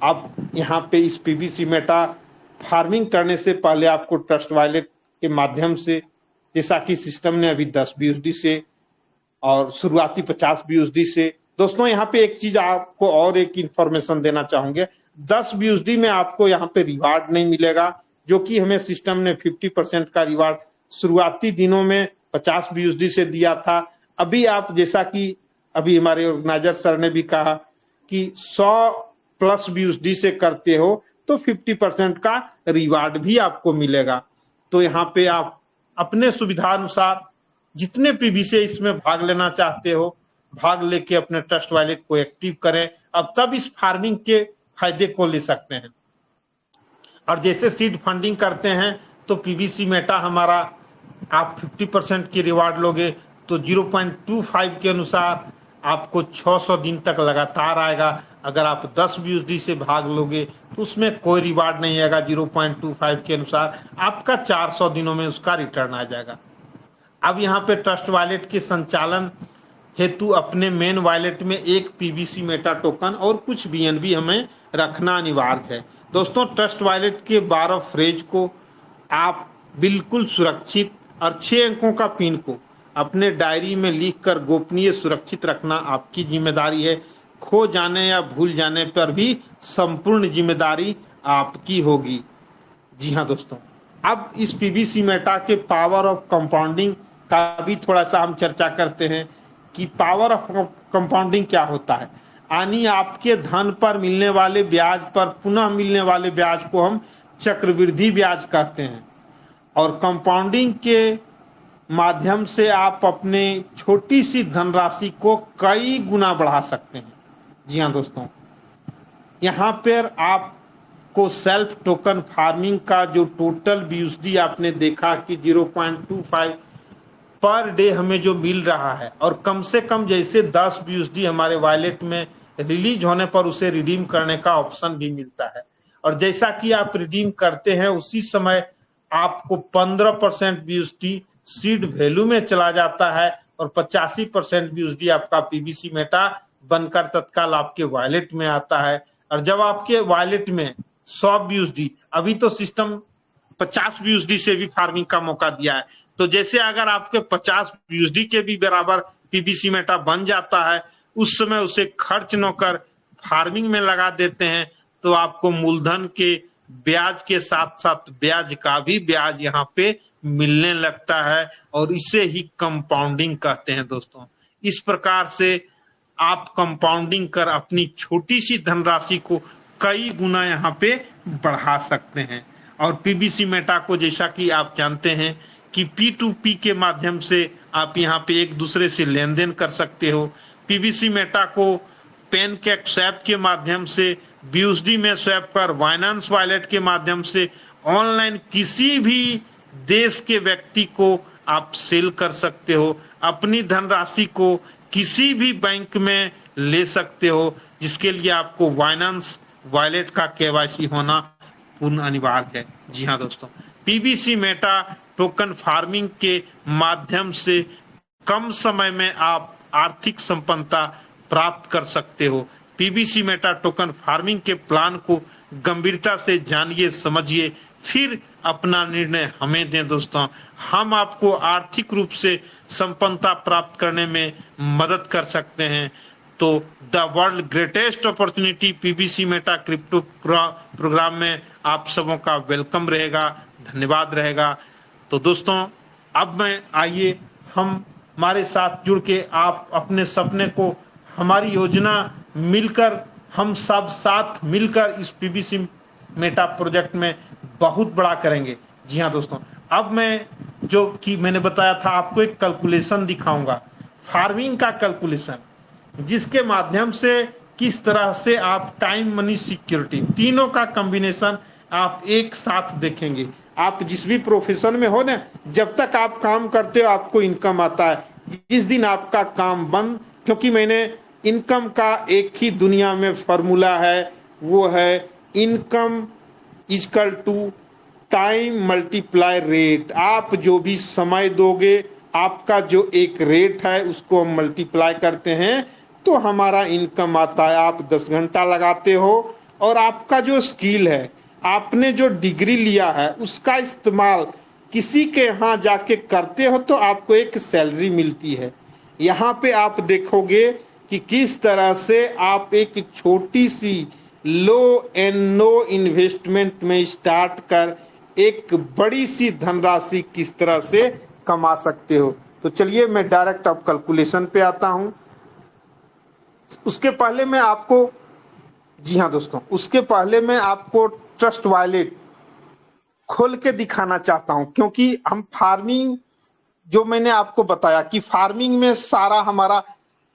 अब यहाँ पे इस पीवीसी मेटा फार्मिंग करने से पहले आपको ट्रस्ट वॉलेट के माध्यम से, जैसा कि सिस्टम ने अभी 10 BUSD से और शुरुआती 50 BUSD से, दोस्तों यहाँ पे एक चीज आपको और एक इंफॉर्मेशन देना चाहूंगे, 10 BUSD में आपको यहाँ पे रिवार्ड नहीं मिलेगा, जो कि हमें सिस्टम ने 50% का रिवार्ड शुरुआती दिनों में 50 BUSD से दिया था। अभी आप जैसा कि अभी हमारे ऑर्गेनाइजर सर ने भी कहा कि 100+ BUSD से करते हो तो 50% का रिवार्ड भी आपको मिलेगा। तो यहाँ पे आप अपने सुविधा अनुसार जितने पीवीसी इसमें भाग लेना चाहते हो, भाग लेके अपने ट्रस्ट वॉलेट को एक्टिव करें, अब तब इस फार्मिंग के फायदे को ले सकते हैं। और जैसे सीड फंडिंग करते हैं तो पीवीसी मेटा हमारा आप 50% की रिवार्ड लोगे तो 0.25 के अनुसार आपको 600 दिन तक लगातार आएगा। अगर आप 10 BUSD से भाग लोगे तो उसमें कोई रिवार्ड नहीं आएगा, 0.25 के अनुसार आपका 400 दिनों में उसका रिटर्न आ जाएगा। अब यहाँ पे ट्रस्ट वॉलेट के संचालन हेतु अपने मेन वॉलेट में एक पीवीसी मेटा टोकन और कुछ BNB हमें रखना अनिवार्य है। दोस्तों, ट्रस्ट वॉलेट के 12 फ्रेज को आप बिल्कुल सुरक्षित और 6 अंकों का पिन को अपने डायरी में लिखकर गोपनीय सुरक्षित रखना आपकी जिम्मेदारी है। खो जाने या भूल जाने पर भी संपूर्ण जिम्मेदारी आपकी होगी। जी हाँ दोस्तों, अब इस पीवीसी मेटा के पावर ऑफ कंपाउंडिंग का भी थोड़ा सा हम चर्चा करते हैं कि पावर ऑफ कंपाउंडिंग क्या होता है। यानी आपके धन पर मिलने वाले ब्याज पर पुनः मिलने वाले ब्याज को हम चक्रवृद्धि ब्याज कहते हैं, और कंपाउंडिंग के माध्यम से आप अपने छोटी सी धनराशि को कई गुना बढ़ा सकते हैं। जी हाँ दोस्तों, यहाँ पर आपको सेल्फ टोकन फार्मिंग का जो टोटल BUSD आपने देखा कि 0.25 पर डे हमें जो मिल रहा है, और कम से कम जैसे 10 BUSD हमारे वॉलेट में रिलीज होने पर उसे रिडीम करने का ऑप्शन भी मिलता है, और जैसा कि आप रिडीम करते हैं उसी समय आपको 15% BUSD सीड वैल्यू में चला जाता है और 85% BUSD आपका पीवीसी मेटा बनकर तत्काल आपके वॉलेट में आता है। और जब आपके वॉलेट में 100 BUSD, अभी तो सिस्टम 50 BUSD से भी फार्मिंग का मौका दिया है, तो जैसे अगर आपके 50 BUSD के भी बराबर पीवीसी मेटा बन जाता है, उस समय उसे खर्च न कर फार्मिंग में लगा देते हैं, तो आपको मूलधन के ब्याज के साथ साथ ब्याज का भी ब्याज यहाँ पे मिलने लगता है, और इसे ही कंपाउंडिंग कहते हैं। दोस्तों, इस प्रकार से आप कंपाउंडिंग कर अपनी छोटी सी धनराशि को कई गुना यहाँ पे बढ़ा सकते हैं। और पीवीसी मेटा को जैसा कि आप जानते हैं कि P2P के माध्यम से आप यहाँ पे एक दूसरे से लेन देन कर सकते हो। पीवीसी मेटा को पेनकेक स्वैप के माध्यम से BUSD में स्वैप कर बाइनेंस वॉलेट के माध्यम से ऑनलाइन किसी भी देश के व्यक्ति को आप सेल कर सकते हो। अपनी धनराशि को किसी भी बैंक में ले सकते हो, जिसके लिए आपको बाइनेंस वॉलेट का KYC होना पूर्ण अनिवार्य है। जी हाँ दोस्तों, पीवीसी मेटा टोकन फार्मिंग के माध्यम से कम समय में आप आर्थिक संपन्नता प्राप्त कर सकते हो। पीवीसी मेटा टोकन फार्मिंग के प्लान को गंभीरता से जानिए, समझिए, फिर अपना निर्णय हमें दें। दोस्तों, हम आपको आर्थिक रूप से संपन्नता प्राप्त करने में मदद कर सकते हैं। तो the world greatest opportunity PVC meta crypto program में आप सबों का वेलकम रहेगा, धन्यवाद रहेगा। तो दोस्तों, अब मैं आइए हम हमारे साथ जुड़ के आप अपने सपने को, हमारी योजना मिलकर, हम सब साथ मिलकर इस पीवीसी मेटा प्रोजेक्ट में बहुत बड़ा करेंगे। जी हाँ दोस्तों, अब मैं जो कि मैंने बताया था आपको एक कैलकुलेशन दिखाऊंगा, फार्मिंग का कैलकुलेशन, जिसके माध्यम से किस तरह से आप टाइम मनी सिक्योरिटी तीनों का कॉम्बिनेशन आप एक साथ देखेंगे। आप जिस भी प्रोफेशन में हो ना, जब तक आप काम करते हो आपको इनकम आता है, जिस दिन आपका काम बंद, क्योंकि मैंने इनकम का एक ही दुनिया में फॉर्मूला है, वो है income equal to time multiply rate, आप जो भी समय दोगे आपका जो एक रेट है उसको हम मल्टीप्लाई करते हैं तो हमारा इनकम आता है। आप 10 घंटा लगाते हो और आपका जो स्किल है, आपने जो डिग्री लिया है उसका इस्तेमाल किसी के यहाँ जाके करते हो तो आपको एक सैलरी मिलती है। यहाँ पे आप देखोगे कि किस तरह से आप एक छोटी सी लो एंड नो इन्वेस्टमेंट में स्टार्ट कर एक बड़ी सी धनराशि किस तरह से कमा सकते हो। तो चलिए मैं डायरेक्ट अब कैलकुलेशन पे आता हूं। उसके पहले मैं आपको, जी हाँ दोस्तों, उसके पहले मैं आपको ट्रस्ट वॉलेट खोल के दिखाना चाहता हूं, क्योंकि हम फार्मिंग, जो मैंने आपको बताया कि फार्मिंग में सारा हमारा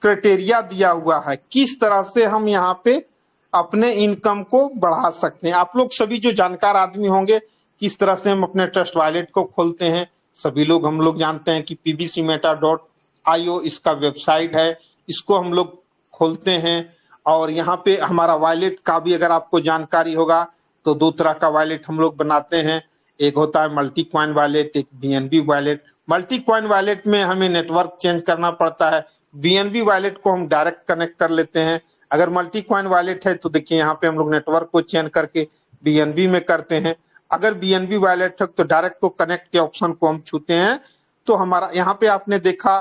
क्राइटेरिया दिया हुआ है किस तरह से हम यहाँ पे अपने इनकम को बढ़ा सकते हैं। आप लोग सभी जो जानकार आदमी होंगे किस तरह से हम अपने ट्रस्ट वॉलेट को खोलते हैं, सभी लोग हम लोग जानते हैं कि pbcmeta.io इसका वेबसाइट है, इसको हम लोग खोलते हैं। और यहाँ पे हमारा वॉलेट का भी अगर आपको जानकारी होगा तो दो तरह का वॉलेट हम लोग बनाते हैं, एक होता है मल्टी कॉइन वॉलेट, एक BNB wallet. Multi coin wallet में हमें नेटवर्क चेंज करना पड़ता है, बीएनबी वॉलेट को हम डायरेक्ट कनेक्ट कर लेते हैं। अगर मल्टी कॉइन वॉलेट है तो देखिए यहाँ पे हम लोग नेटवर्क को चेंज करके बीएनबी में करते हैं। अगर बीएनबी वॉलेट है तो डायरेक्ट को कनेक्ट के ऑप्शन को हम छूते हैं तो हमारा यहाँ पे आपने देखा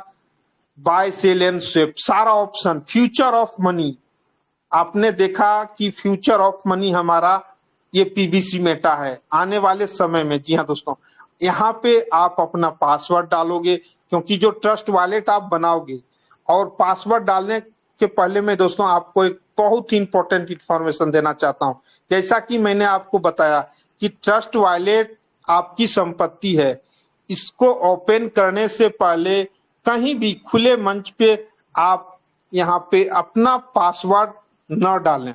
बाय सेल एंड स्वेप सारा ऑप्शन, फ्यूचर ऑफ मनी, आपने देखा कि फ्यूचर ऑफ मनी हमारा ये पीबीसी मेटा है आने वाले समय में। जी हाँ दोस्तों, यहाँ पे आप अपना पासवर्ड डालोगे, क्योंकि जो ट्रस्ट वॉलेट आप बनाओगे, और पासवर्ड डालने के पहले मैं दोस्तों आपको एक बहुत ही इंपॉर्टेंट इंफॉर्मेशन देना चाहता हूँ। जैसा कि मैंने आपको बताया कि ट्रस्ट वॉलेट आपकी संपत्ति है, इसको ओपन करने से पहले कहीं भी खुले मंच पे आप यहाँ पे अपना पासवर्ड न डालें।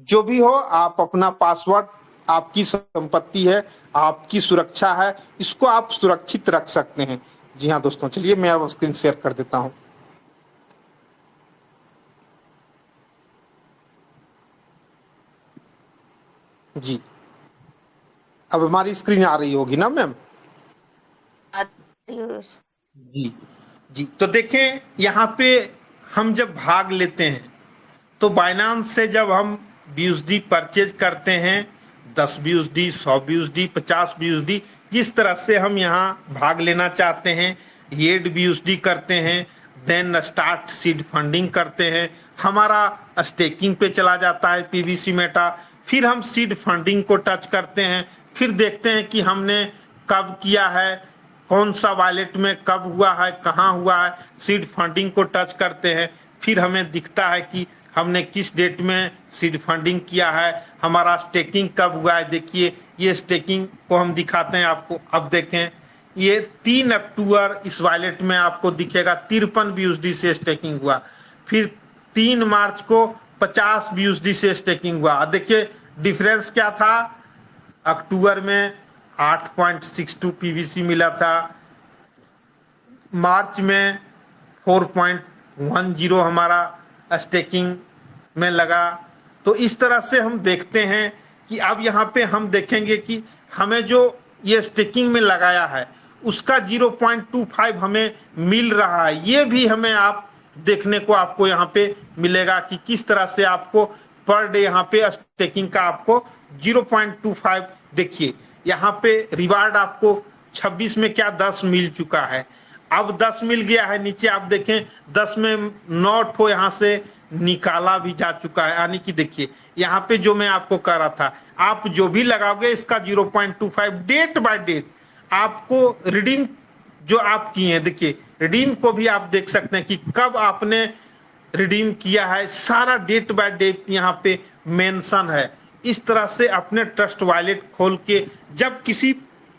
जो भी हो आप अपना पासवर्ड, आपकी संपत्ति है, आपकी सुरक्षा है, इसको आप सुरक्षित रख सकते हैं। जी हाँ दोस्तों, चलिए मैं अब स्क्रीन शेयर कर देता हूं। जी, अब हमारी स्क्रीन आ रही होगी ना मैम? जी जी, तो देखें यहाँ पे हम जब भाग लेते हैं तो बाइनांस से जब हम BUSD परचेज करते हैं, 10 BUSD, 100 BUSD, 50 BUSD, जिस तरह से हम यहाँ भाग लेना चाहते हैं, ये BUSD करते हैं, देन स्टार्ट सीड फंडिंग करते हैं, हमारा स्टेकिंग पे चला जाता है पीबीसी मेटा, फिर हम सीड फंडिंग को टच करते हैं, फिर देखते हैं कि हमने कब किया है, कौन सा वॉलेट में कब हुआ है, कहाँ हुआ है, सीड फंडिंग को टच करते हैं, फिर हमें दिखता है कि हमने किस डेट में सीड फंडिंग किया है, हमारा स्टेकिंग कब हुआ है। देखिए ये स्टेकिंग को हम दिखाते हैं आपको। अब देखें ये 3 अक्टूबर इस वॉलेट में आपको दिखेगा 53 BUSD से स्टेकिंग हुआ, फिर 3 मार्च को 50 BUSD से स्टेकिंग हुआ। देखिए डिफरेंस क्या था, अक्टूबर में 8.62 पीवीसी मिला था, मार्च में 4.10 हमारा स्टेकिंग में लगा। तो इस तरह से हम देखते हैं कि अब यहाँ पे हम देखेंगे कि हमें जो ये स्टेकिंग में लगाया है उसका 0.25 हमें मिल रहा है। ये भी हमें आप देखने को आपको यहाँ पे मिलेगा कि किस तरह से आपको पर डे यहाँ पे स्टेकिंग का आपको 0.25, देखिए यहाँ पे रिवार्ड आपको 26 में क्या 10 मिल चुका है, अब 10 मिल गया है। नीचे आप देखें 10 में 9 ठो यहाँ से निकाला भी जा चुका है, यानी कि देखिए यहाँ पे जो मैं आपको कह रहा था, आप जो भी लगाओगे इसका 0.25 डेट बाय डेट आपको रिडीम जो आप किए हैं, देखिए रिडीम को भी आप देख सकते हैं कि कब आपने रिडीम किया है, सारा डेट बाय डेट यहाँ पे मेंशन है। इस तरह से अपने ट्रस्ट वॉलेट खोल के जब किसी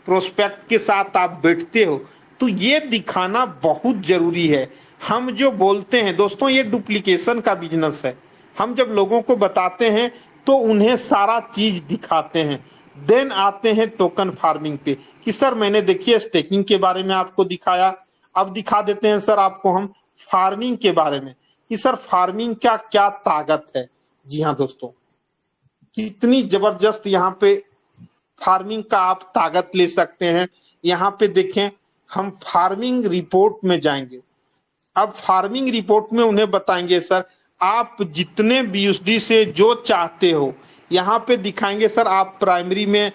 प्रोस्पेक्ट के साथ आप बैठते हो तो ये दिखाना बहुत जरूरी है। हम जो बोलते हैं दोस्तों, ये डुप्लीकेशन का बिजनेस है। हम जब लोगों को बताते हैं तो उन्हें सारा चीज दिखाते हैं, देन आते हैं टोकन फार्मिंग पे कि सर मैंने देखिए स्टेकिंग के बारे में आपको दिखाया, अब दिखा देते हैं सर आपको हम फार्मिंग के बारे में कि सर फार्मिंग का क्या ताकत है। जी हाँ दोस्तों, कितनी जबरदस्त यहाँ पे फार्मिंग का आप ताकत ले सकते हैं। यहाँ पे देखें, हम फार्मिंग रिपोर्ट में जाएंगे। अब फार्मिंग रिपोर्ट में उन्हें बताएंगे सर आप जितने बीयूएसडी से जो चाहते हो, यहाँ पे दिखाएंगे सर आप प्राइमरी में,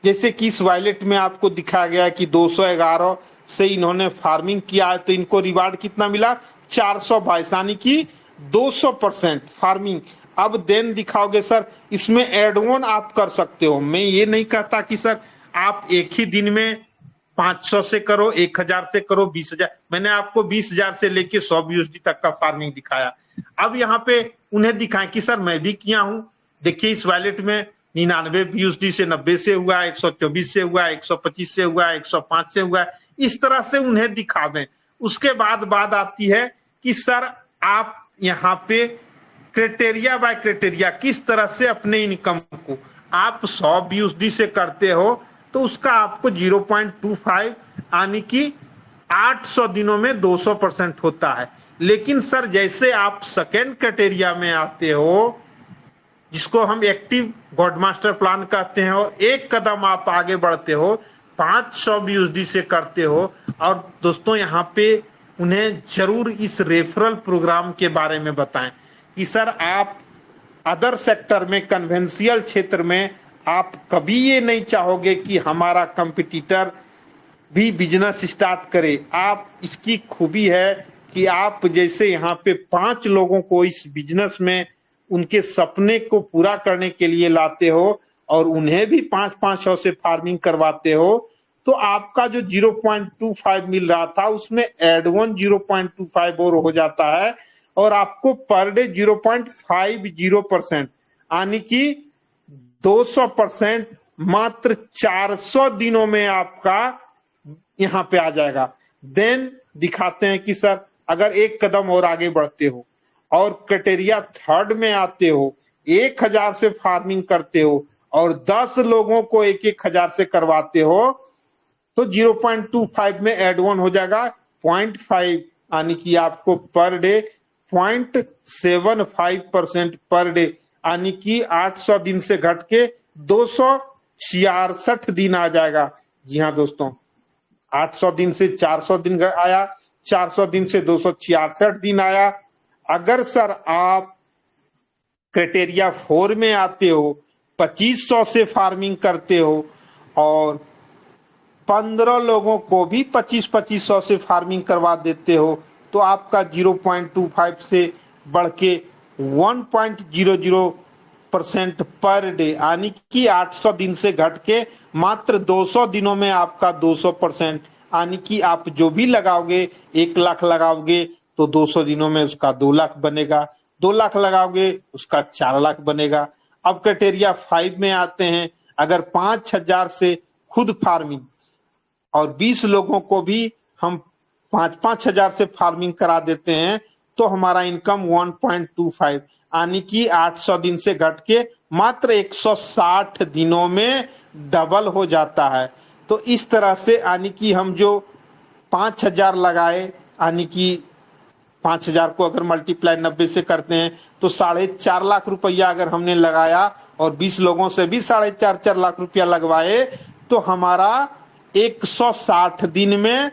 जैसे कि इस वायलेट में आपको दिखाया गया कि 211 से इन्होंने फार्मिंग किया है, तो इनको रिवार्ड कितना मिला, 422, यानी कि 200% फार्मिंग। अब देन दिखाओगे सर इसमें एड ऑन आप कर सकते हो। मैं ये नहीं कहता कि सर आप एक ही दिन में 500 से करो, 1000 से करो, 20,000। मैंने आपको 20,000 से लेके 100 बीयूएसडी तक का फार्मिंग दिखाया। अब यहाँ पे उन्हें दिखाएं कि सर मैं भी किया हूं। देखिए इस वॉलेट में 99 बीयूएसडी से 90 से हुआ, 124 से हुआ, 125 से हुआ, 105 से हुआ। इस तरह से उन्हें दिखावें। उसके बाद बात आती है कि सर आप यहाँ पे क्राइटेरिया बाय क्राइटेरिया किस तरह से अपने इनकम को, आप 100 बीयूएसडी से करते हो तो उसका आपको 0.25 यानी कि 800 दिनों में 200% होता है। लेकिन सर जैसे आप सेकेंड क्राइटेरिया में आते हो, जिसको हम एक्टिव गॉड मास्टर प्लान कहते हैं, और एक कदम आप आगे बढ़ते हो, 500 बीयूएसडी से करते हो। और दोस्तों यहाँ पे उन्हें जरूर इस रेफरल प्रोग्राम के बारे में बताएं कि सर आप अदर सेक्टर में, कन्वेंशियल क्षेत्र में आप कभी ये नहीं चाहोगे कि हमारा कंपटीटर भी बिजनेस स्टार्ट करे। आप, इसकी खूबी है कि आप जैसे यहाँ पे 5 लोगों को इस बिजनेस में उनके सपने को पूरा करने के लिए लाते हो और उन्हें भी 500 से फार्मिंग करवाते हो, तो आपका जो 0.25 मिल रहा था उसमें एड वन 0.25 और हो जाता है, और आपको पर डे 0.50% यानी कि 200% मात्र 400 दिनों में आपका यहाँ पे आ जाएगा। देन दिखाते हैं कि सर अगर एक कदम और आगे बढ़ते हो और क्राइटेरिया थर्ड में आते हो, 1000 से फार्मिंग करते हो और 10 लोगों को 1,000 से करवाते हो, तो 0.25 में एड वन हो जाएगा 0.5, यानी कि आपको पर डे 0.75% पर डे, यानी कि 800 दिन से घट के 266 दिन आ जाएगा। जी हाँ दोस्तों, 800 दिन से 400 दिन आया, 400 दिन से 266 दिन आया। अगर सर आप क्राइटेरिया 4 में आते हो, 2500 से फार्मिंग करते हो और 15 लोगों को भी 2500 से फार्मिंग करवा देते हो, तो आपका 0.25 से बढ़ के 1.00% पर डे, यानी कि 800 दिन से घट के मात्र 200 दिनों में आपका 200%, यानी कि आप जो भी लगाओगे, 1 लाख लगाओगे तो 200 दिनों में उसका 2 लाख बनेगा, 2 लाख लगाओगे उसका 4 लाख बनेगा। अब क्राइटेरिया 5 में आते हैं, अगर 5000 से खुद फार्मिंग और 20 लोगों को भी हम 5,000 से फार्मिंग करा देते हैं, तो हमारा इनकम 1.25 यानी कि 800 दिन से घट के मात्र 160 दिनों में डबल हो जाता है। तो इस तरह से यानी कि हम जो 5,000 लगाए, यानी कि 5,000 को अगर मल्टीप्लाई 90 से करते हैं तो 4.5 लाख रुपया अगर हमने लगाया और 20 लोगों से भी 4.5 लाख रुपया लगवाए, तो हमारा 160 दिन में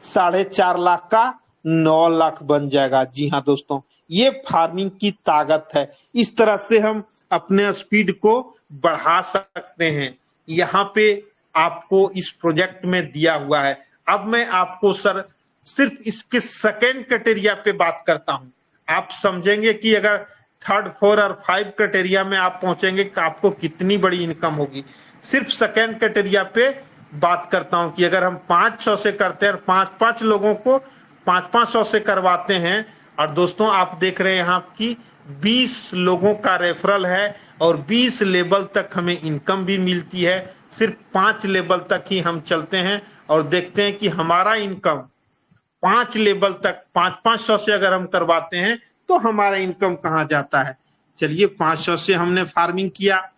4.5 लाख का 9 लाख बन जाएगा। जी हाँ दोस्तों, ये फार्मिंग की ताकत है। इस तरह से हम अपने स्पीड को बढ़ा सकते हैं। यहाँ पे आपको इस प्रोजेक्ट में दिया हुआ है। अब मैं आपको सर सिर्फ इसके सेकेंड क्राइटेरिया पे बात करता हूं। आप समझेंगे कि अगर 3rd, 4 और 5 क्राइटेरिया में आप पहुंचेंगे कि आपको कितनी बड़ी इनकम होगी। सिर्फ सेकेंड क्राइटेरिया पे बात करता हूं कि अगर हम 500 से करते हैं और 5-5 लोगों को 500 से करवाते हैं, और दोस्तों आप देख रहे हैं यहाँ की 20 लोगों का रेफरल है और 20 लेवल तक हमें इनकम भी मिलती है। सिर्फ 5 लेवल तक ही हम चलते हैं और देखते हैं कि हमारा इनकम 5 लेवल तक 500 से अगर हम करवाते हैं तो हमारा इनकम कहाँ जाता है। चलिए 500 से हमने फार्मिंग किया,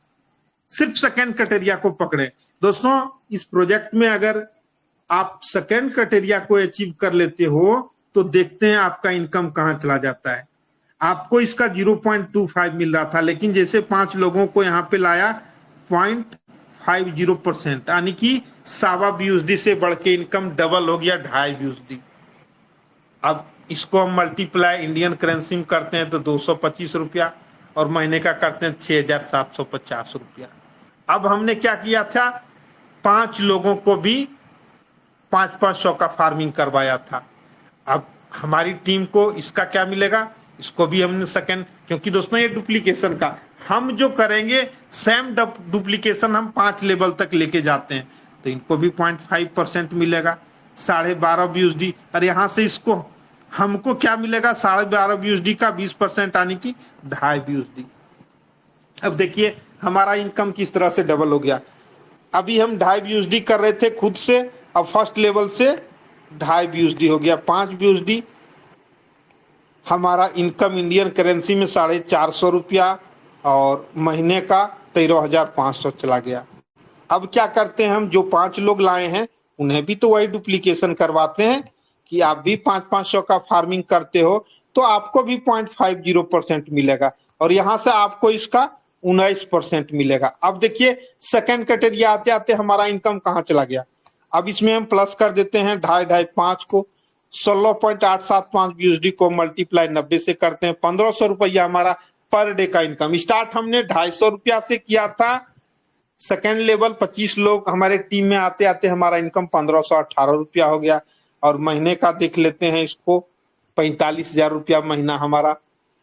सिर्फ सेकेंड क्राइटेरिया को पकड़े। दोस्तों इस प्रोजेक्ट में अगर आप सेकेंड क्राइटेरिया को अचीव कर लेते हो तो देखते हैं आपका इनकम कहाँ चला जाता है। आपको इसका 0.25 मिल रहा था, लेकिन जैसे 5 लोगों को यहाँ पे लाया 50%, यानी कि 1.25% से बढ़ के इनकम डबल हो गया 2.5%। अब इसको हम मल्टीप्लाई इंडियन करेंसी में करते हैं तो 225 रुपया, और महीने का करते हैं 6,750 रुपया। अब हमने क्या किया था, 5 लोगों को भी 500 का फार्मिंग करवाया था। अब हमारी टीम को इसका क्या मिलेगा, इसको भी हमने सेकंड, क्योंकि दोस्तों ये डुप्लीकेशन का हम जो करेंगे सेम डुप्लीकेशन हम 5 लेवल तक लेके जाते हैं, तो इनको भी 0.5% मिलेगा 12.5 USD। और यहाँ से इसको हमको क्या मिलेगा 12.5 USD का 20%, यानी कि 2.5 USD। अब देखिए हमारा इनकम किस तरह से डबल हो गया। अभी हम 2.5 USD कर रहे थे खुद से, अब फर्स्ट लेवल से 2.5 USD हो गया 5 USD। हमारा इनकम इंडियन करेंसी में 450 रुपया और महीने का 13,500 चला गया। अब क्या करते हैं, हम जो 5 लोग लाए हैं उन्हें भी तो वही डुप्लीकेशन करवाते हैं कि आप भी 500 का फार्मिंग करते हो तो आपको भी 0.50% मिलेगा, और यहां से आपको इसका 19% मिलेगा। अब देखिए सेकंड कैटेगरी आते आते हमारा इनकम कहाँ चला गया। अब इसमें हम प्लस कर देते हैं 2.5 5 को, 16.875 USD को मल्टीप्लाई 90 से करते हैं, 1500 रुपया हमारा पर डे का इनकम। स्टार्ट हमने 250 रुपया से किया था, सेकेंड लेवल 25 लोग हमारे टीम में आते आते हमारा इनकम 1518 रुपया हो गया, और महीने का देख लेते हैं इसको 45,000 रुपया महीना हमारा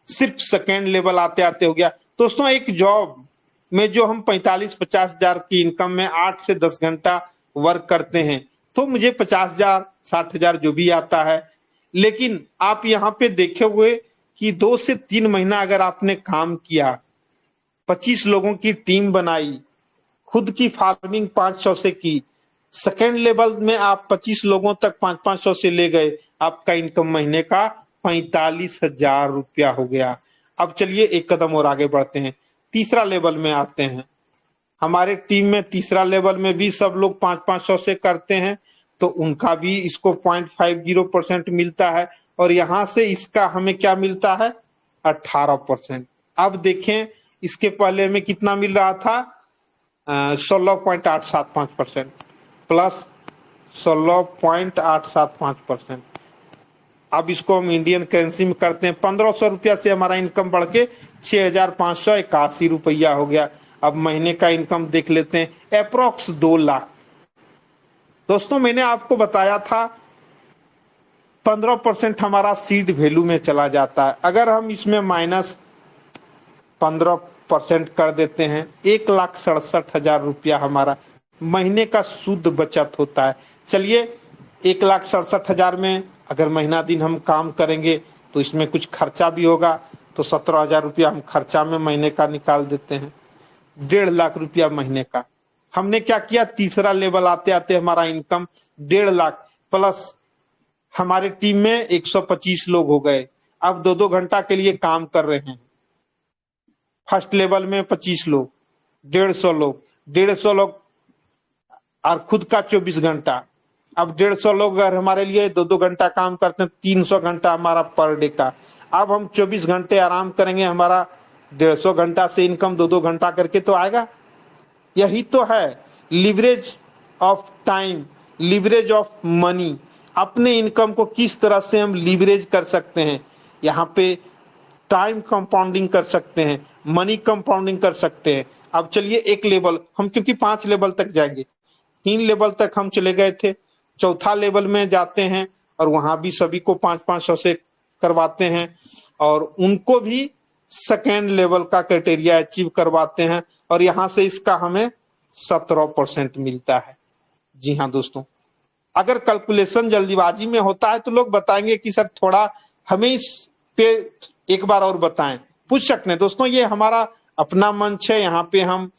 सिर्फ सेकेंड लेवल आते आते हो गया। दोस्तों एक जॉब में जो हम 45-50 हजार की इनकम में 8 से 10 घंटा वर्क करते हैं तो मुझे 50,000 60,000 जो भी आता है, लेकिन आप यहाँ पे देखे हुए कि 2 से 3 महीना अगर आपने काम किया, 25 लोगों की टीम बनाई, खुद की फार्मिंग 500 से की, सेकेंड लेवल में आप 25 लोगों तक 500 से ले गए, आपका इनकम महीने का 45,000 रुपया हो गया। अब चलिए एक कदम और आगे बढ़ते हैं, तीसरा लेवल में आते हैं। हमारे टीम में तीसरा लेवल में भी सब लोग 500 से करते हैं, तो उनका भी इसको 0.50% मिलता है, और यहां से इसका हमें क्या मिलता है 18%। अब देखें इसके पहले में कितना मिल रहा था 16.875% प्लस 16.875%। अब इसको हम इंडियन करेंसी में करते हैं, 1500 रुपया से हमारा इनकम बढ़ के 6,581 रुपया हो गया। अब महीने का इनकम देख लेते हैं अप्रोक्स 2 लाख। दोस्तों मैंने आपको बताया था 15% हमारा सीड वैल्यू में चला जाता है, अगर हम इसमें -15% कर देते हैं 1,67,000 रुपया हमारा महीने का शुद्ध बचत होता है। चलिए 1,67,000 में अगर महीना दिन हम काम करेंगे तो इसमें कुछ खर्चा भी होगा, तो 17,000 रुपया हम खर्चा में महीने का निकाल देते हैं, 1.5 लाख रुपया महीने का। हमने क्या किया, तीसरा लेवल आते आते हमारा इनकम 1.5 लाख प्लस हमारे टीम में 125 लोग हो गए, अब 2-2 घंटा के लिए काम कर रहे हैं। फर्स्ट लेवल में 25 लोग, 150 लोग और खुद का 24 घंटा। अब 150 लोग अगर हमारे लिए 2-2 घंटा काम करते हैं, 300 घंटा हमारा पर डे का। अब हम 24 घंटे आराम करेंगे, हमारा 150 घंटा से इनकम 2-2 घंटा करके तो आएगा। यही तो है leverage of time, leverage of money. अपने इनकम को किस तरह से हम लिवरेज कर सकते हैं, यहाँ पे टाइम कंपाउंडिंग कर सकते हैं, मनी कंपाउंडिंग कर सकते हैं। अब चलिए एक लेवल हम, क्योंकि 5 लेवल तक जाएंगे, 3 लेवल तक हम चले गए थे, चौथा लेवल में जाते हैं और वहां भी सभी को 500 से करवाते हैं, और उनको भी सेकेंड लेवल का क्राइटेरिया अचीव करवाते हैं, और यहां से इसका हमें 17% मिलता है। जी हाँ दोस्तों, अगर कैलकुलेशन जल्दीबाजी में होता है तो लोग बताएंगे कि सर थोड़ा हमें इस पे एक बार और बताएं, पूछ सकते हैं। दोस्तों ये हमारा अपना मंच है, यहाँ पे हम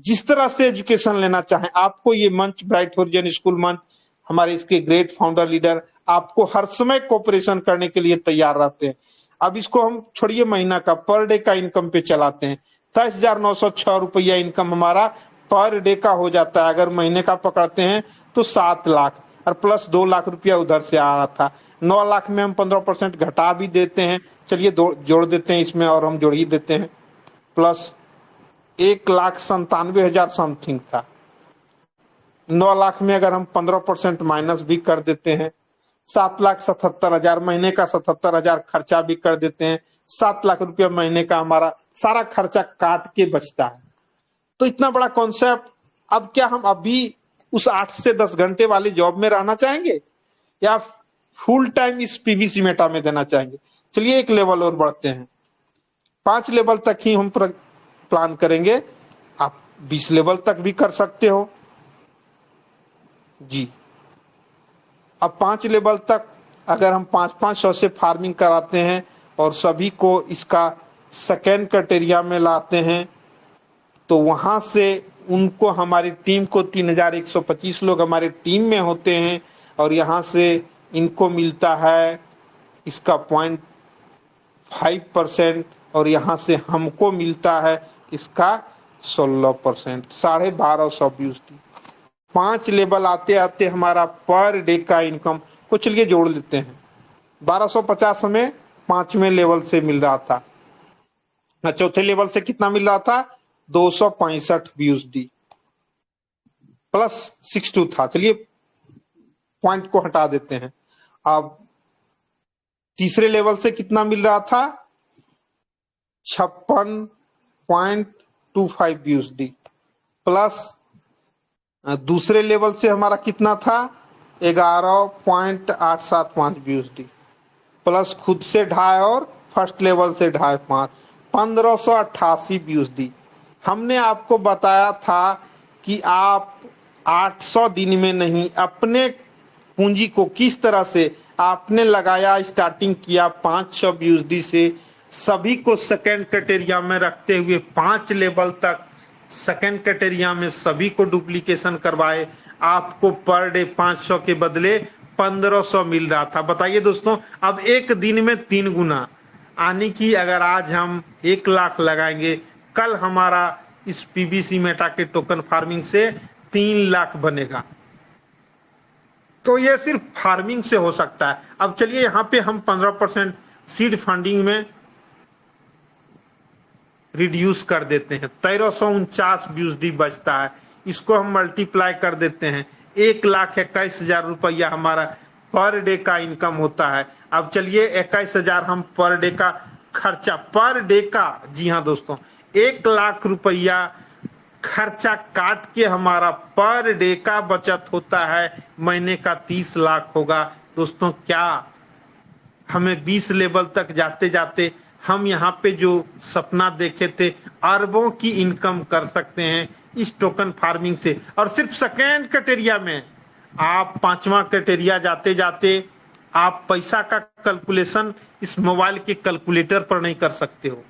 जिस तरह से एजुकेशन लेना चाहें, आपको ये मंच ब्राइट होरिजन स्कूल मंच, हमारे इसके ग्रेट फाउंडर लीडर आपको हर समय कोऑपरेशन करने के लिए तैयार रहते हैं। अब इसको हम छोड़िए महीना का, पर डे का इनकम पे चलाते हैं। 23,906 रुपया इनकम हमारा पर डे का हो जाता है। अगर महीने का पकड़ते हैं तो 7 लाख और प्लस 2 लाख रुपया उधर से आ रहा था। 9 लाख में हम 15% घटा भी देते हैं। चलिए जोड़ देते हैं इसमें, और हम जोड़ ही देते हैं प्लस 1,97,000 समथिंग था। 9 लाख में अगर हम 15% माइनस भी कर देते हैं, 7,77,000 महीने का 77,000 खर्चा भी कर देते हैं, 7 लाख रुपया महीने का हमारा सारा खर्चा काट के बचता है। तो इतना बड़ा कॉन्सेप्ट, अब क्या हम अभी उस 8 से 10 घंटे वाली जॉब में रहना चाहेंगे या फुल टाइम इस पीवीसी मेटा में देना चाहेंगे? चलिए एक लेवल और बढ़ते हैं, 5 लेवल तक ही हम प्लान करेंगे। आप 20 लेवल तक भी कर सकते हो जी। अब 5 लेवल तक अगर हम 5-500 से फार्मिंग कराते हैं और सभी को इसका सेकेंड क्राइटेरिया में लाते हैं, तो वहां से उनको हमारी टीम को 3,125 लोग हमारे टीम में होते हैं और यहाँ से इनको मिलता है इसका 0.5% और यहाँ से हमको मिलता है इसका 16%, 1250 व्यूज। 5 लेवल आते आते हमारा पर डे का इनकम को चलिए जोड़ लेते हैं। 1250 हमें 5वें लेवल से मिल रहा था, चौथे लेवल से कितना मिल रहा था? 265 व्यूज दी प्लस 62 था। चलिए पॉइंट को हटा देते हैं। अब तीसरे लेवल से कितना मिल रहा था? 56.25 व्यूज दी प्लस दूसरे लेवल से हमारा कितना था? 11.875 व्यूज दी प्लस खुद से 2.5 और फर्स्ट लेवल से 2.5 1588 व्यूज दी। हमने आपको बताया था कि आप 800 दिन में नहीं, अपने पूंजी को किस तरह से आपने लगाया, स्टार्टिंग किया 500 व्यूज दी से, सभी को सेकेंड क्राइटेरिया में रखते हुए 5 लेवल तक सेकेंड क्राइटेरिया में सभी को डुप्लीकेशन करवाए, आपको पर डे 500 के बदले 1500 मिल रहा था। बताइए दोस्तों, अब एक दिन में 3 गुना, यानी कि अगर आज हम 1 लाख लगाएंगे, कल हमारा इस पीवीसी मेटा के टोकन फार्मिंग से 3 लाख बनेगा। तो ये सिर्फ फार्मिंग से हो सकता है। अब चलिए यहाँ पे हम 15% सीड फंडिंग में रिड्यूस कर देते हैं, 1349 व्यूज दी बचता है। इसको हम मल्टीप्लाई कर देते हैं, 1,21,000 रुपया हमारा पर डे का इनकम होता है। अब चलिए 21,000 हम पर डे का खर्चा, पर डे का, जी हाँ दोस्तों, 1 लाख रुपया खर्चा काट के हमारा पर डे का बचत होता है, महीने का 30 लाख होगा। दोस्तों क्या हमें 20 लेवल तक जाते जाते हम यहाँ पे जो सपना देखे थे, अरबों की इनकम कर सकते हैं इस टोकन फार्मिंग से। और सिर्फ सेकेंड क्राइटेरिया में, आप 5वां क्राइटेरिया जाते जाते आप पैसा का कैलकुलेशन इस मोबाइल के कैलकुलेटर पर नहीं कर सकते हो।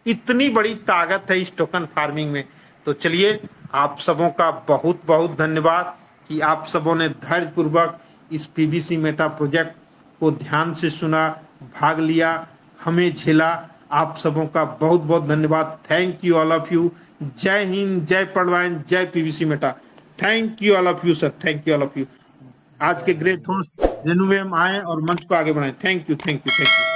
इतनी बड़ी ताकत है इस टोकन फार्मिंग में। तो चलिए आप सबों का बहुत बहुत धन्यवाद कि आप सबों ने धैर्य पूर्वक इस पीवीसी मेटा प्रोजेक्ट को ध्यान से सुना, भाग लिया, हमें झेला। आप सबों का बहुत बहुत धन्यवाद। Thank you all of you. जय हिंद, जय पड़वाइन, जय PVC Meta. Thank you all of you sir, thank you all of you. आज के ग्रेट होस्ट रेणु मैम आए और मंच को आगे बढ़ाएं। Thank you, thank you, thank you.